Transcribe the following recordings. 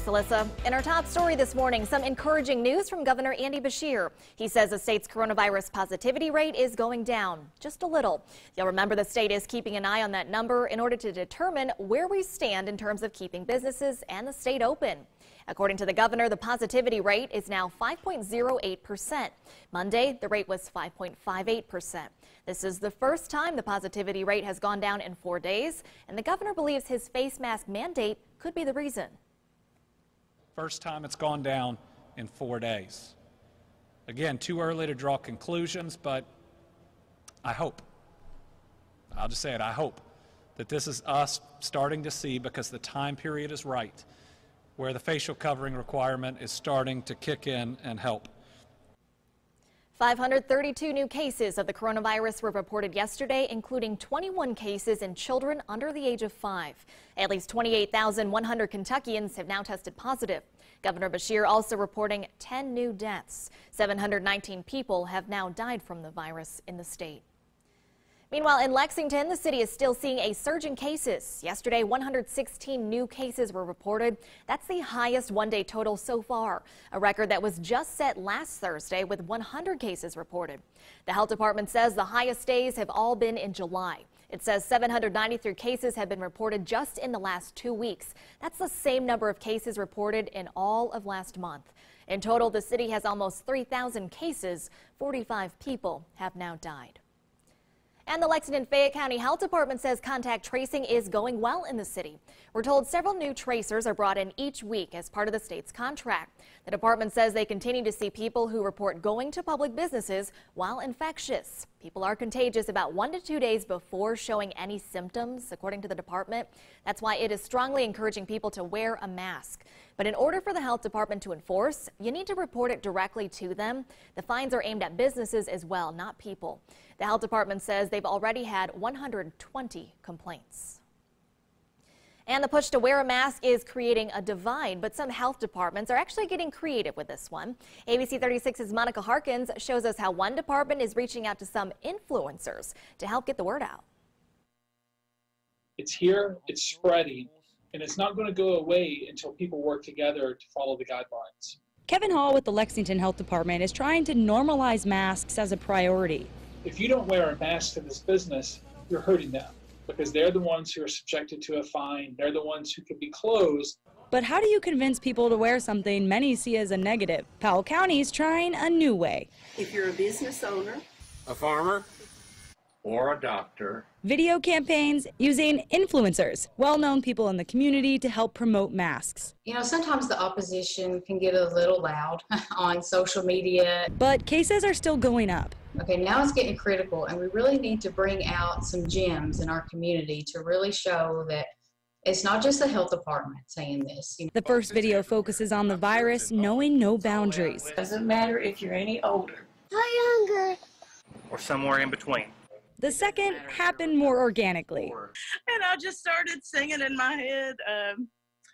Alyssa. In our top story this morning, some encouraging news from Governor Andy Beshear. He says the state's coronavirus positivity rate is going down just a little. You'll remember the state is keeping an eye on that number in order to determine where we stand in terms of keeping businesses and the state open. According to the governor, the positivity rate is now 5.08%. Monday, the rate was 5.58%. This is the first time the positivity rate has gone down in 4 days, and the governor believes his face mask mandate could be the reason. First time it's gone down in 4 days. Again, too early to draw conclusions, but I hope, I'll just say it, I hope that this is us starting to see, because the time period is right, where the facial covering requirement is starting to kick in and help. 532 new cases of the coronavirus were reported yesterday, including 21 cases in children under the age of 5. At least 28,100 Kentuckians have now tested positive. Governor Beshear also reporting 10 new deaths. 719 people have now died from the virus in the state. Meanwhile, in Lexington, the city is still seeing a surge in cases. Yesterday, 116 new cases were reported. That's the highest one-day total so far, a record that was just set last Thursday with 100 cases reported. The health department says the highest days have all been in July. It says 793 cases have been reported just in the last 2 weeks. That's the same number of cases reported in all of last month. In total, the city has almost 3,000 cases. 45 people have now died. And the Lexington-Fayette County Health Department says contact tracing is going well in the city. We're told several new tracers are brought in each week as part of the state's contract. The department says they continue to see people who report going to public businesses while infectious. People are contagious about 1 to 2 days before showing any symptoms, according to the department. That's why it is strongly encouraging people to wear a mask. But in order for the health department to enforce, you need to report it directly to them. The fines are aimed at businesses as well, not people. The health department says they've already had 120 complaints. And the push to wear a mask is creating a divide, but some health departments are actually getting creative with this one. ABC 36's Monica Harkins shows us how one department is reaching out to some influencers to help get the word out. It's here, it's spreading, and it's not going to go away until people work together to follow the guidelines. Kevin Hall with the Lexington Health Department is trying to normalize masks as a priority. If you don't wear a mask to this business, you're hurting them, because they're the ones who are subjected to a fine. They're the ones who could be closed. But how do you convince people to wear something many see as a negative? Powell County is trying a new way. If you're a business owner, a farmer, or a doctor. Video campaigns using influencers, well-known people in the community, to help promote masks. You know, sometimes the opposition can get a little loud on social media. But cases are still going up. Okay, now it's getting critical, and we really need to bring out some gems in our community to really show that it's not just the health department saying this. The first video focuses on the virus knowing no boundaries. it doesn't matter if you're any older or younger, Or somewhere in between. The second happened more organically. And I just started singing in my head,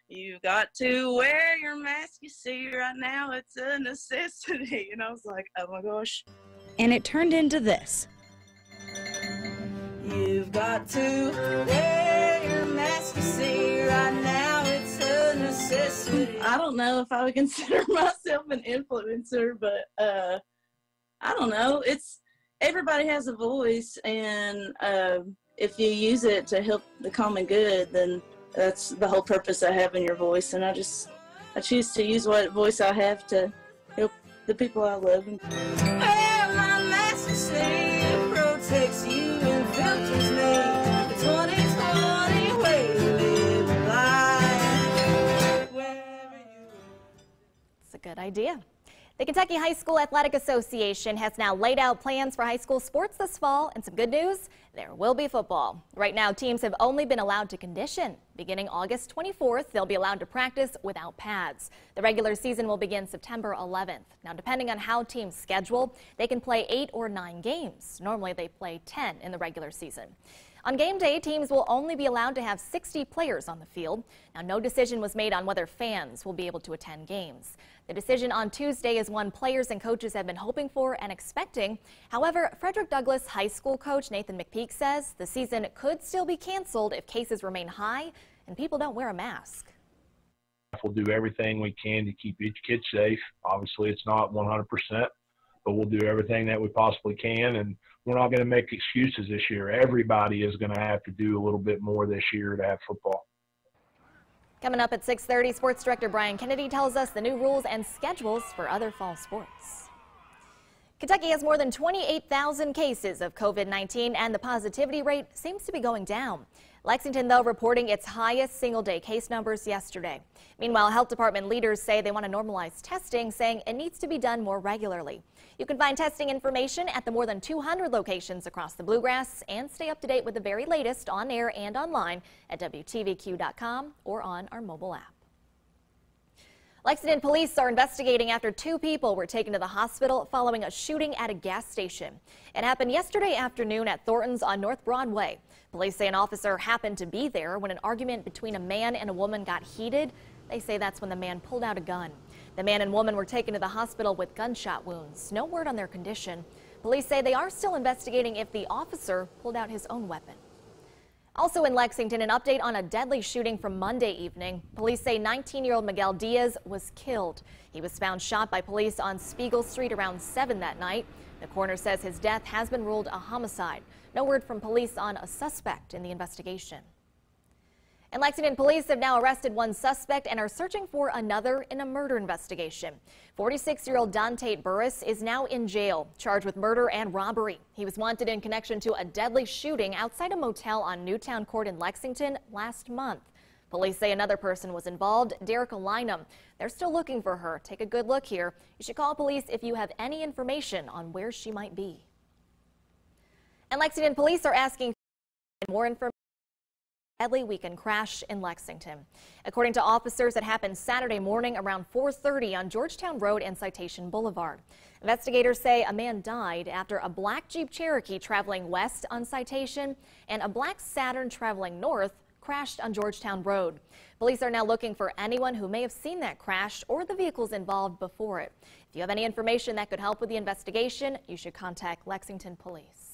you got to wear your mask, you see right now, it's a necessity. And I was like, oh my gosh. And it turned into this. You've got to wear your mask, you see right now, it's a necessity. I don't know if I would consider myself an influencer, but I don't know. Everybody has a voice, and if you use it to help the common good, then that's the whole purpose of having your voice. And I choose to use what voice I have to help the people I love. Well, my mask, you say, it protects you and filters me. The 2020 way to live life. It's a good idea. The Kentucky High School Athletic Association has now laid out plans for high school sports this fall, and some good news, there will be football. Right now, teams have only been allowed to condition. Beginning August 24th, they'll be allowed to practice without pads. The regular season will begin September 11th. Now, depending on how teams schedule, they can play 8 or 9 games. Normally, they play 10 in the regular season. On game day, teams will only be allowed to have 60 players on the field. Now, no decision was made on whether fans will be able to attend games. The decision on Tuesday is one players and coaches have been hoping for and expecting. However, Frederick Douglass High School coach Nathan McPeak says the season could still be canceled if cases remain high and people don't wear a mask. We'll do everything we can to keep each kid safe. Obviously, it's not 100%, but we'll do everything that we possibly can, and we're not going to make excuses this year. Everybody is going to have to do a little bit more this year to have football. Coming up at 6:30, Sports Director Brian Kennedy tells us the new rules and schedules for other fall sports. Kentucky has more than 28,000 cases of COVID-19, and the positivity rate seems to be going down. Lexington, though, reporting its highest single-day case numbers yesterday. Meanwhile, health department leaders say they want to normalize testing, saying it needs to be done more regularly. You can find testing information at the more than 200 locations across the Bluegrass and stay up to date with the very latest on air and online at WTVQ.com or on our mobile app. Lexington police are investigating after 2 people were taken to the hospital following a shooting at a gas station. It happened yesterday afternoon at Thornton's on North Broadway. Police say an officer happened to be there when an argument between a man and a woman got heated. They say that's when the man pulled out a gun. The man and woman were taken to the hospital with gunshot wounds. No word on their condition. Police say they are still investigating if the officer pulled out his own weapon. Also in Lexington, an update on a deadly shooting from Monday evening. Police say 19-year-old Miguel Diaz was killed. He was found shot by police on Spiegel Street around 7 that night. The coroner says his death has been ruled a homicide. No word from police on a suspect in the investigation. And Lexington police have now arrested one suspect and are searching for another in a murder investigation. 46-year-old Dante Burris is now in jail, charged with murder and robbery. He was wanted in connection to a deadly shooting outside a motel on Newtown Court in Lexington last month. Police say another person was involved, Derek Lynham. They're still looking for her. Take a good look here. You should call police if you have any information on where she might be. And Lexington police are asking for more information. Deadly weekend crash in Lexington. According to officers, it happened Saturday morning around 4:30 on Georgetown Road and Citation Boulevard. Investigators say a man died after a black Jeep Cherokee traveling west on Citation and a black Saturn traveling north crashed on Georgetown Road. Police are now looking for anyone who may have seen that crash or the vehicles involved before it. If you have any information that could help with the investigation, you should contact Lexington Police.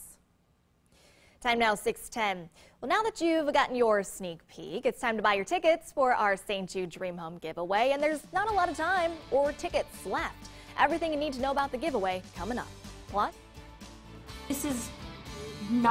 Time now 6:10. Well, now that you've gotten your sneak peek, it's time to buy your tickets for our St. Jude Dream Home giveaway, and there's not a lot of time or tickets left. Everything you need to know about the giveaway coming up. What? This is not